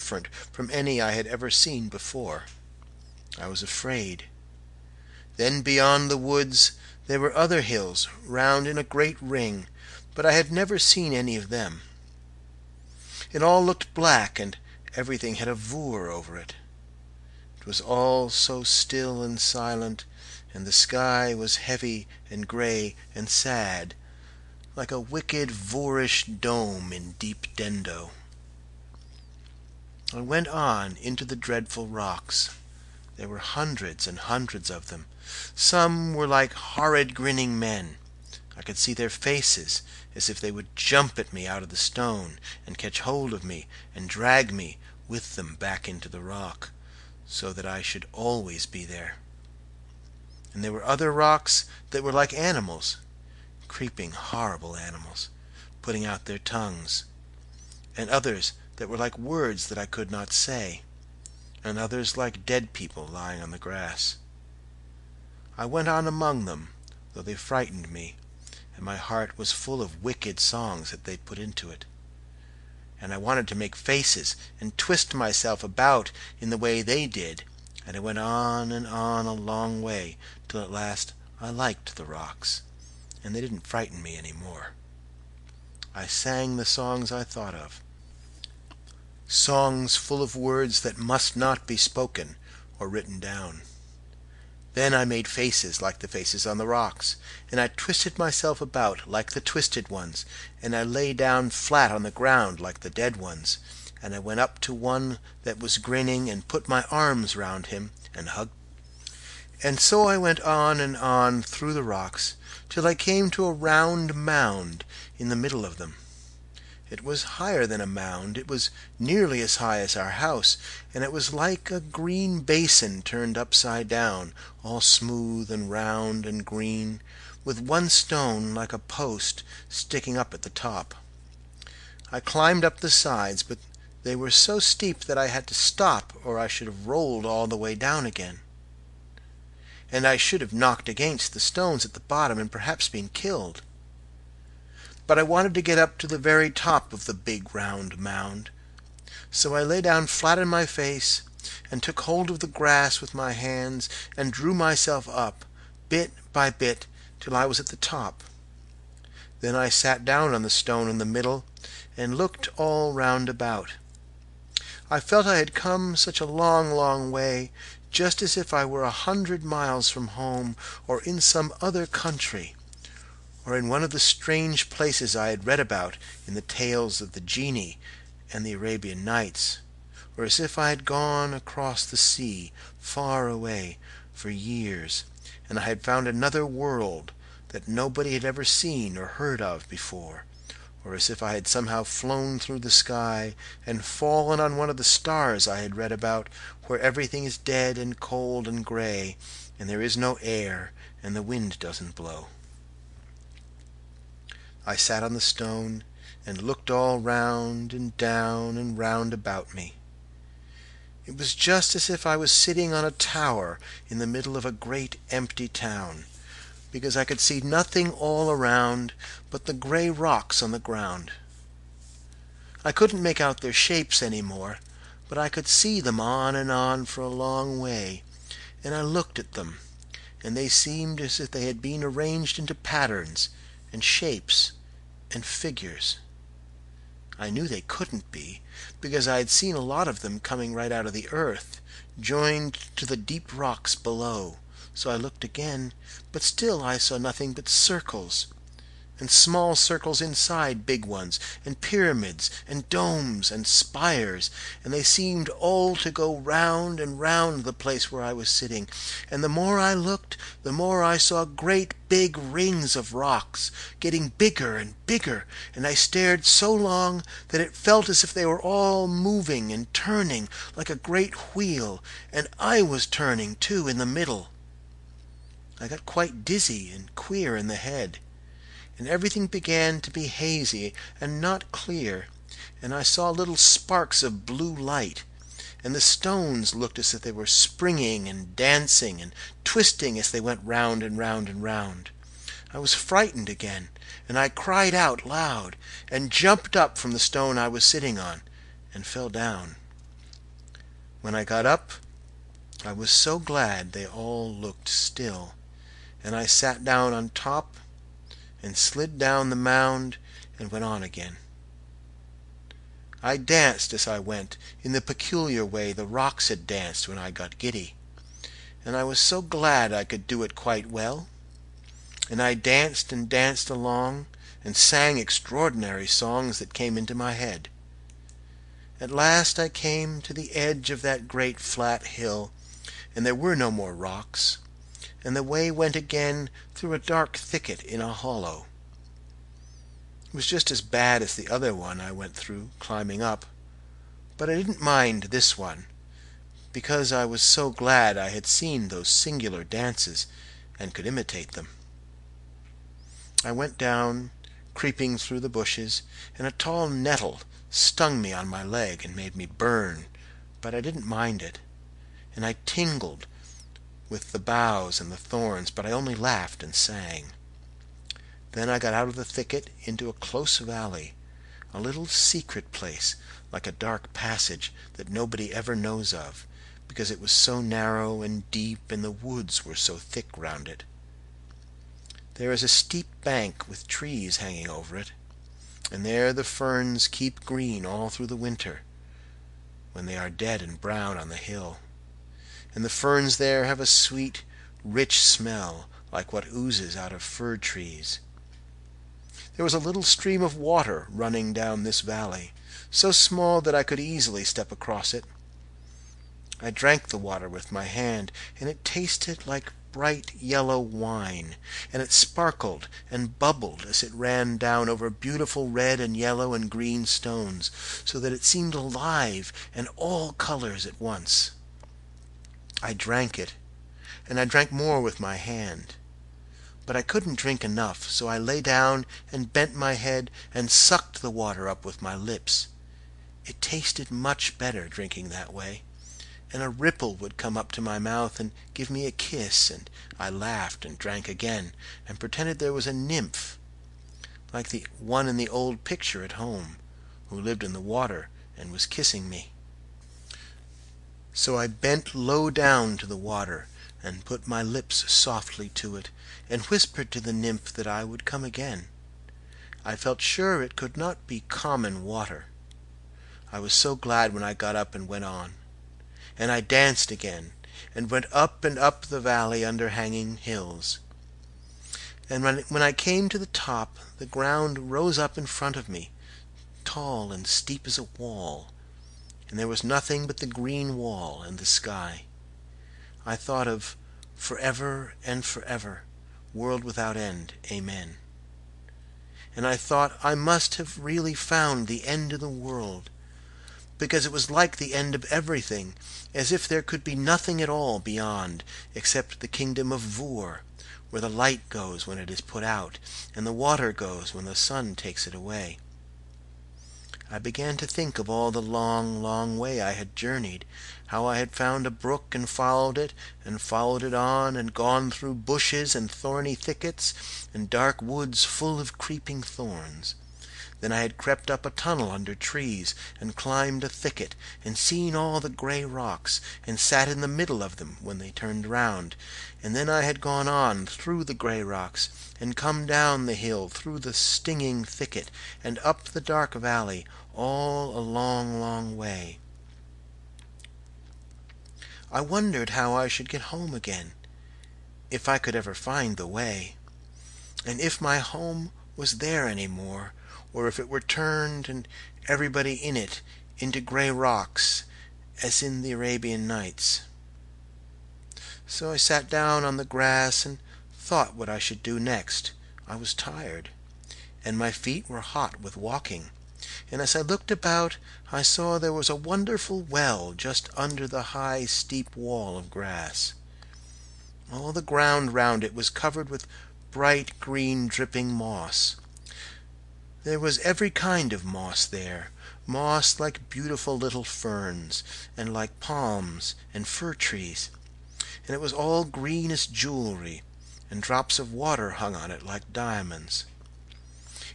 different from any I had ever seen before. I was afraid. Then beyond the woods there were other hills round in a great ring, but I had never seen any of them. It all looked black, and everything had a vour over it. It was all so still and silent, and the sky was heavy and grey and sad, like a wicked voorish dome in deep Dendo. I went on into the dreadful rocks. There were hundreds and hundreds of them. Some were like horrid grinning men. I could see their faces, as if they would jump at me out of the stone, and catch hold of me, and drag me with them back into the rock, so that I should always be there. And there were other rocks that were like animals, creeping horrible animals, putting out their tongues, and others that were like words that I could not say, and others like dead people lying on the grass. I went on among them, though they frightened me, and my heart was full of wicked songs that they put into it. And I wanted to make faces and twist myself about in the way they did, and I went on and on a long way, till at last I liked the rocks, and they didn't frighten me any more. I sang the songs I thought of, songs full of words that must not be spoken or written down. Then I made faces like the faces on the rocks, and I twisted myself about like the twisted ones, and I lay down flat on the ground like the dead ones, and I went up to one that was grinning and put my arms round him and hugged. And so I went on and on through the rocks till I came to a round mound in the middle of them. It was higher than a mound. It was nearly as high as our house, and it was like a green basin turned upside down, all smooth and round and green, with one stone like a post sticking up at the top. I climbed up the sides, but they were so steep that I had to stop, or I should have rolled all the way down again. And I should have knocked against the stones at the bottom and perhaps been killed. But I wanted to get up to the very top of the big round mound. So I lay down flat on my face and took hold of the grass with my hands and drew myself up, bit by bit, till I was at the top. Then I sat down on the stone in the middle and looked all round about. I felt I had come such a long, long way, just as if I were 100 miles from home, or in some other country, or in one of the strange places I had read about in the tales of the genie and the Arabian Nights, or as if I had gone across the sea, far away, for years, and I had found another world that nobody had ever seen or heard of before, or as if I had somehow flown through the sky and fallen on one of the stars I had read about, where everything is dead and cold and gray, and there is no air, and the wind doesn't blow. I sat on the stone and looked all round and down and round about me. It was just as if I was sitting on a tower in the middle of a great empty town, because I could see nothing all around but the gray rocks on the ground. I couldn't make out their shapes any more, but I could see them on and on for a long way, and I looked at them, and they seemed as if they had been arranged into patterns and shapes and figures. I knew they couldn't be, because I had seen a lot of them coming right out of the earth, joined to the deep rocks below. So I looked again, but still I saw nothing but circles, and small circles inside big ones, and pyramids, and domes, and spires, and they seemed all to go round and round the place where I was sitting, and the more I looked, the more I saw great big rings of rocks, getting bigger and bigger, and I stared so long that it felt as if they were all moving and turning like a great wheel, and I was turning, too, in the middle. I got quite dizzy and queer in the head, and everything began to be hazy and not clear, and I saw little sparks of blue light, and the stones looked as if they were springing and dancing and twisting as they went round and round and round. I was frightened again, and I cried out loud, and jumped up from the stone I was sitting on, and fell down. When I got up, I was so glad they all looked still, and I sat down on top and slid down the mound and went on again. I danced as I went, in the peculiar way the rocks had danced when I got giddy, and I was so glad I could do it quite well. And I danced and danced along, and sang extraordinary songs that came into my head. At last I came to the edge of that great flat hill, and there were no more rocks, and the way went again through a dark thicket in a hollow. It was just as bad as the other one I went through, climbing up, but I didn't mind this one, because I was so glad I had seen those singular dances and could imitate them. I went down, creeping through the bushes, and a tall nettle stung me on my leg and made me burn, but I didn't mind it, and I tingled with the boughs and the thorns, but I only laughed and sang. Then I got out of the thicket into a close valley, a little secret place, like a dark passage that nobody ever knows of, because it was so narrow and deep and the woods were so thick round it. There is a steep bank with trees hanging over it, and there the ferns keep green all through the winter, when they are dead and brown on the hill. And the ferns there have a sweet, rich smell, like what oozes out of fir trees. There was a little stream of water running down this valley, so small that I could easily step across it. I drank the water with my hand, and it tasted like bright yellow wine, and it sparkled and bubbled as it ran down over beautiful red and yellow and green stones, so that it seemed alive and all colors at once. I drank it, and I drank more with my hand. But I couldn't drink enough, so I lay down and bent my head and sucked the water up with my lips. It tasted much better drinking that way, and a ripple would come up to my mouth and give me a kiss, and I laughed and drank again, and pretended there was a nymph, like the one in the old picture at home, who lived in the water and was kissing me. So I bent low down to the water, and put my lips softly to it, and whispered to the nymph that I would come again. I felt sure it could not be common water. I was so glad when I got up and went on. And I danced again, and went up and up the valley under hanging hills. And when I came to the top, the ground rose up in front of me, tall and steep as a wall, and there was nothing but the green wall and the sky. I thought of forever and forever, world without end, amen. And I thought I must have really found the end of the world, because it was like the end of everything, as if there could be nothing at all beyond, except the kingdom of Vur, where the light goes when it is put out, and the water goes when the sun takes it away. I began to think of all the long, long way I had journeyed, how I had found a brook and followed it on, and gone through bushes and thorny thickets, and dark woods full of creeping thorns. Then I had crept up a tunnel under trees, and climbed a thicket, and seen all the gray rocks, and sat in the middle of them when they turned round. And then I had gone on through the gray rocks, and come down the hill through the stinging thicket, and up the dark valley, all a long, long way. I wondered how I should get home again, if I could ever find the way, and if my home was there any more, or if it were turned and everybody in it into gray rocks, as in the Arabian Nights. So I sat down on the grass and thought what I should do next. I was tired, and my feet were hot with walking, and as I looked about I saw there was a wonderful well just under the high, steep wall of grass. All the ground round it was covered with bright green dripping moss. There was every kind of moss there, moss like beautiful little ferns, and like palms and fir trees, and it was all green as jewelry, and drops of water hung on it like diamonds.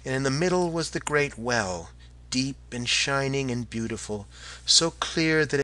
And in the middle was the great well, deep and shining and beautiful, so clear that